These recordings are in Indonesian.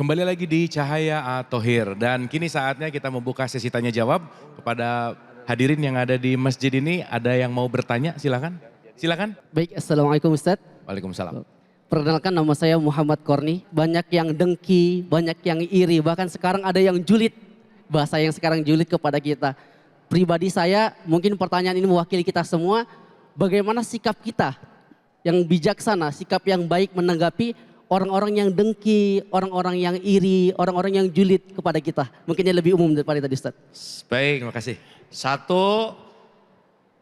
Kembali lagi di Cahaya Thohir dan kini saatnya kita membuka sesi tanya jawab kepada hadirin yang ada di masjid ini. Ada yang mau bertanya silakan. Silakan. Baik, Assalamualaikum Ustadz. Waalaikumsalam. Perkenalkan, nama saya Muhammad Korni. Banyak yang dengki, banyak yang iri, bahkan sekarang ada yang julid. Bahasa yang sekarang julid kepada kita. Pribadi saya, mungkin pertanyaan ini mewakili kita semua. Bagaimana sikap kita yang bijaksana, sikap yang baik menanggapi orang-orang yang dengki, orang-orang yang iri, orang-orang yang julid kepada kita. Mungkin dia lebih umum daripada tadi Ustaz. Baik, terima kasih. Satu,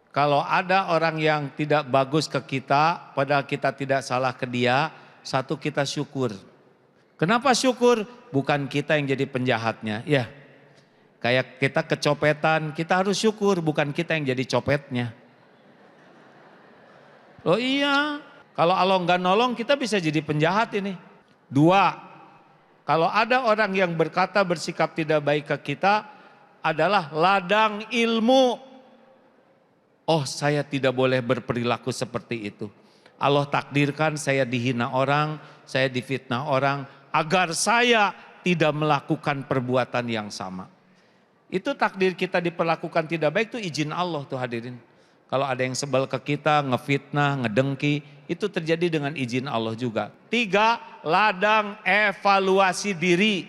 kalau ada orang yang tidak bagus ke kita, padahal kita tidak salah ke dia, satu kita syukur. Kenapa syukur? Bukan kita yang jadi penjahatnya. Ya, kayak kita kecopetan, kita harus syukur, bukan kita yang jadi copetnya. Oh iya, kalau Allah nggak nolong kita bisa jadi penjahat ini. Dua, kalau ada orang yang berkata bersikap tidak baik ke kita adalah ladang ilmu. Oh, saya tidak boleh berperilaku seperti itu. Allah takdirkan saya dihina orang, saya difitnah orang agar saya tidak melakukan perbuatan yang sama. Itu takdir kita diperlakukan tidak baik itu izin Allah tuh hadirin. Kalau ada yang sebel ke kita, ngefitnah, ngedengki, itu terjadi dengan izin Allah juga. Tiga, ladang evaluasi diri.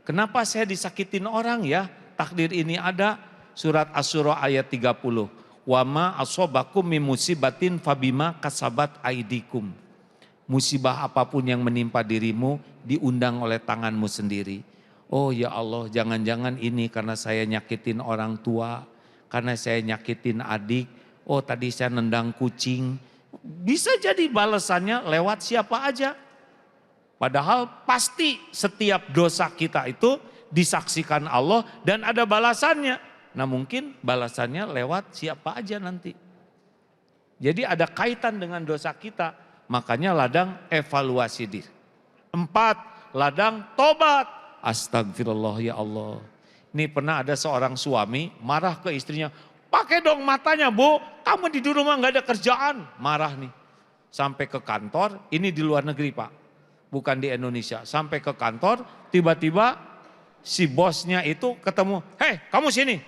Kenapa saya disakitin orang ya? Takdir ini ada, surat Asy-Syura ayat 30. Wa ma asobakum min musibatin fabima kasabat aidikum. Musibah apapun yang menimpa dirimu diundang oleh tanganmu sendiri. Oh ya Allah, jangan-jangan ini karena saya nyakitin orang tua, karena saya nyakitin adik. Oh tadi saya nendang kucing. Bisa jadi balasannya lewat siapa aja. Padahal pasti setiap dosa kita itu disaksikan Allah dan ada balasannya. Nah mungkin balasannya lewat siapa aja nanti. Jadi ada kaitan dengan dosa kita. Makanya ladang evaluasi diri. 4, ladang tobat. Astagfirullah ya Allah. Ini pernah ada seorang suami marah ke istrinya. Pakai dong matanya bu, kamu di rumah gak ada kerjaan. Marah nih. Sampai ke kantor, ini di luar negeri pak. Bukan di Indonesia. Sampai ke kantor, tiba-tiba si bosnya itu ketemu. Hei kamu sini,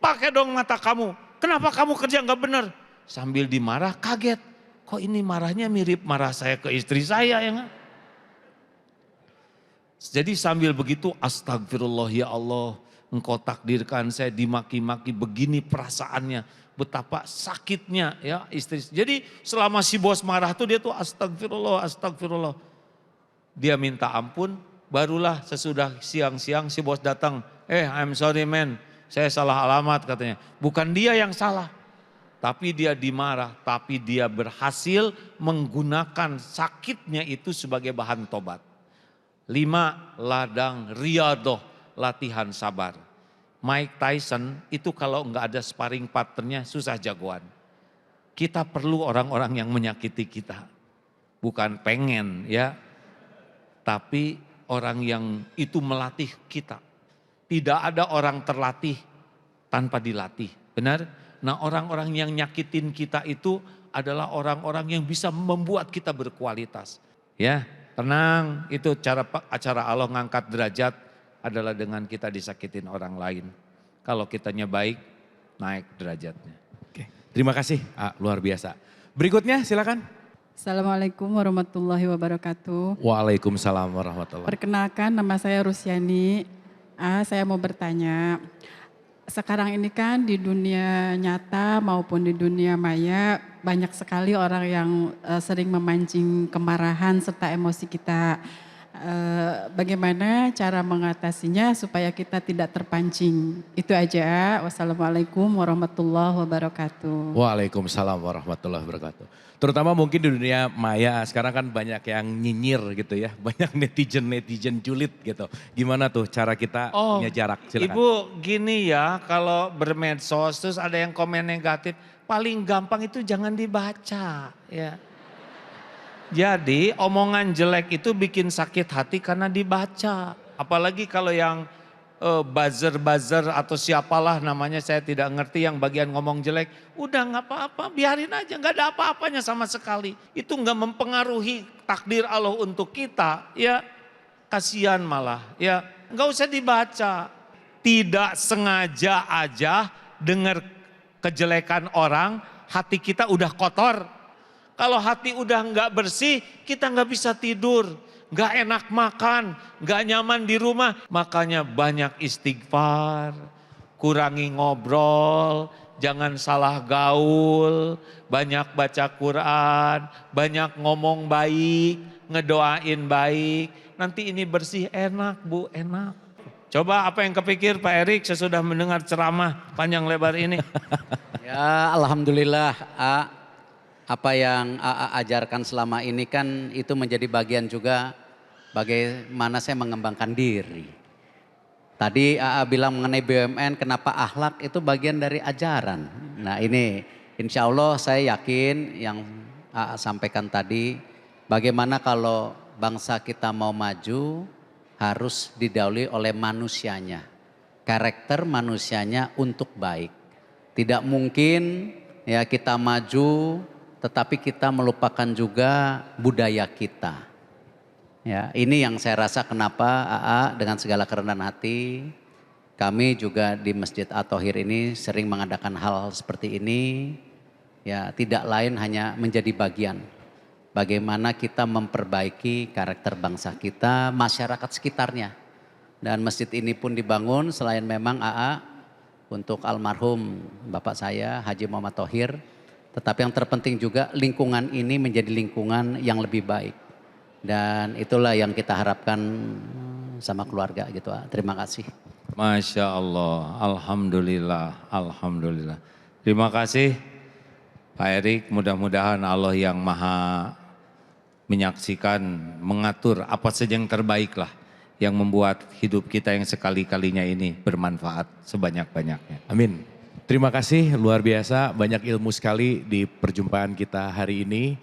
pakai dong mata kamu. Kenapa kamu kerja gak benar? Sambil dimarah kaget. Kok ini marahnya mirip marah saya ke istri saya ya gak? Jadi sambil begitu astagfirullah ya Allah. Engkau takdirkan saya dimaki-maki begini perasaannya. Betapa sakitnya ya istri. Jadi selama si bos marah tuh dia tuh astagfirullah, astagfirullah. Dia minta ampun, barulah sesudah siang-siang si bos datang. I'm sorry man, saya salah alamat katanya. Bukan dia yang salah. Tapi dia dimarah, tapi dia berhasil menggunakan sakitnya itu sebagai bahan tobat. 5, ladang riyadoh. Latihan sabar. Mike Tyson itu kalau nggak ada sparring partnernya susah jagoan. Kita perlu orang-orang yang menyakiti kita. Bukan pengen ya. Tapi orang yang itu melatih kita. Tidak ada orang terlatih tanpa dilatih. Benar? Nah orang-orang yang nyakitin kita itu adalah orang-orang yang bisa membuat kita berkualitas. Ya tenang, itu acara Allah ngangkat derajat adalah dengan kita disakitin orang lain. Kalau kitanya baik, naik derajatnya. Oke, terima kasih, luar biasa. Berikutnya silakan. Assalamualaikum warahmatullahi wabarakatuh. Waalaikumsalam warahmatullahi wabarakatuh. Perkenalkan nama saya Rusiani. Saya mau bertanya, sekarang ini kan di dunia nyata maupun di dunia maya banyak sekali orang yang sering memancing kemarahan serta emosi kita. Bagaimana cara mengatasinya supaya kita tidak terpancing. Itu aja. Wassalamualaikum warahmatullahi wabarakatuh. Waalaikumsalam warahmatullahi wabarakatuh. Terutama mungkin di dunia maya sekarang kan banyak yang nyinyir gitu ya. Banyak netizen julid gitu. Gimana tuh cara kita punya jarak? Silakan. Ibu gini ya, kalau bermedsos terus ada yang komen negatif, paling gampang itu jangan dibaca ya. Jadi omongan jelek itu bikin sakit hati karena dibaca. Apalagi kalau yang buzzer atau siapalah namanya saya tidak ngerti yang bagian ngomong jelek. Udah gak apa-apa, biarin aja, gak ada apa-apanya sama sekali. Itu gak mempengaruhi takdir Allah untuk kita ya. kasihan malah ya. Nggak usah dibaca. Tidak sengaja aja dengar kejelekan orang, hati kita udah kotor. Kalau hati udah nggak bersih, kita nggak bisa tidur, nggak enak makan, nggak nyaman di rumah. Makanya banyak istighfar, kurangi ngobrol, jangan salah gaul, banyak baca Quran, banyak ngomong baik, ngedoain baik. Nanti ini bersih, enak Bu, enak. Coba apa yang kepikir Pak Erik sesudah mendengar ceramah panjang lebar ini? Ya alhamdulillah apa yang ajarkan selama ini kan itu menjadi bagian juga bagaimana saya mengembangkan diri. Tadi bilang mengenai BUMN kenapa akhlak itu bagian dari ajaran. Nah ini insya Allah saya yakin yang sampaikan tadi bagaimana kalau bangsa kita mau maju harus didahului oleh manusianya. Karakter manusianya untuk baik. Tidak mungkin ya kita maju tetapi kita melupakan juga budaya kita. Ya, ini yang saya rasa kenapa dengan segala kerendahan hati kami juga di Masjid At-Thohir ini sering mengadakan hal seperti ini. Ya, tidak lain hanya menjadi bagian bagaimana kita memperbaiki karakter bangsa kita, masyarakat sekitarnya. Dan masjid ini pun dibangun selain memang untuk almarhum bapak saya Haji Muhammad Thohir. Tetapi yang terpenting juga lingkungan ini menjadi lingkungan yang lebih baik. Dan itulah yang kita harapkan sama keluarga gitu. Terima kasih. Masya Allah, Alhamdulillah, Alhamdulillah. Terima kasih Pak Erik, mudah-mudahan Allah yang maha menyaksikan, mengatur apa saja yang terbaik lah. Yang membuat hidup kita yang sekali-kalinya ini bermanfaat sebanyak-banyaknya. Amin. Terima kasih, luar biasa, banyak ilmu sekali di perjumpaan kita hari ini.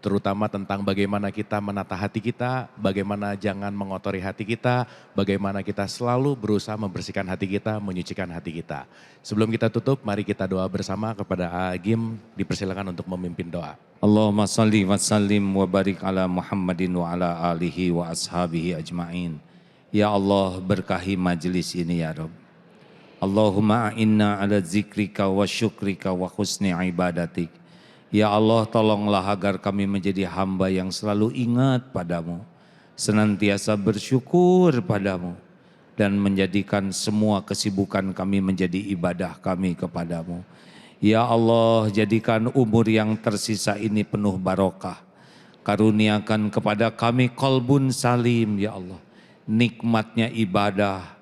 Terutama tentang bagaimana kita menata hati kita, bagaimana jangan mengotori hati kita, bagaimana kita selalu berusaha membersihkan hati kita, menyucikan hati kita. Sebelum kita tutup, mari kita doa bersama kepada Agim, dipersilakan untuk memimpin doa. Allahumma salli wa sallim wa barik ala Muhammadin wa ala alihi wa ashabihi ajma'in. Ya Allah, berkahi majelis ini ya Rabb. Allahumma a'inna ala zikrika wa syukrika wa husni ibadatik. Ya Allah, tolonglah agar kami menjadi hamba yang selalu ingat padamu, senantiasa bersyukur padamu, dan menjadikan semua kesibukan kami menjadi ibadah kami kepadamu. Ya Allah, jadikan umur yang tersisa ini penuh barokah. Karuniakan kepada kami qalbun salim ya Allah. Nikmatnya ibadah,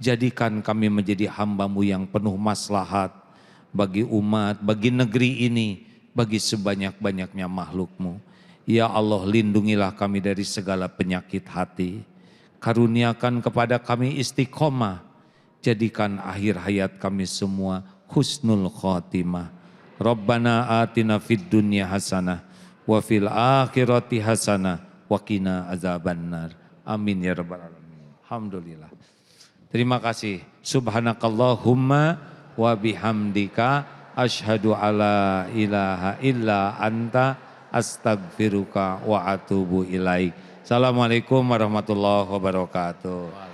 jadikan kami menjadi hamba-Mu yang penuh maslahat bagi umat, bagi negeri ini, bagi sebanyak-banyaknya makhluk-Mu. Ya Allah, lindungilah kami dari segala penyakit hati. Karuniakan kepada kami istiqomah. Jadikan akhir hayat kami semua husnul khotimah. Rabbana atina fid dunya hasanah wa fil akhirati hasanah wa qina azabannar. Amin ya rabbal alamin. Alhamdulillah. Terima kasih. Subhanakallahumma wa bihamdika asyhadu alla ilaha illa anta astagfiruka wa atubu ilaik. Assalamualaikum warahmatullahi wabarakatuh.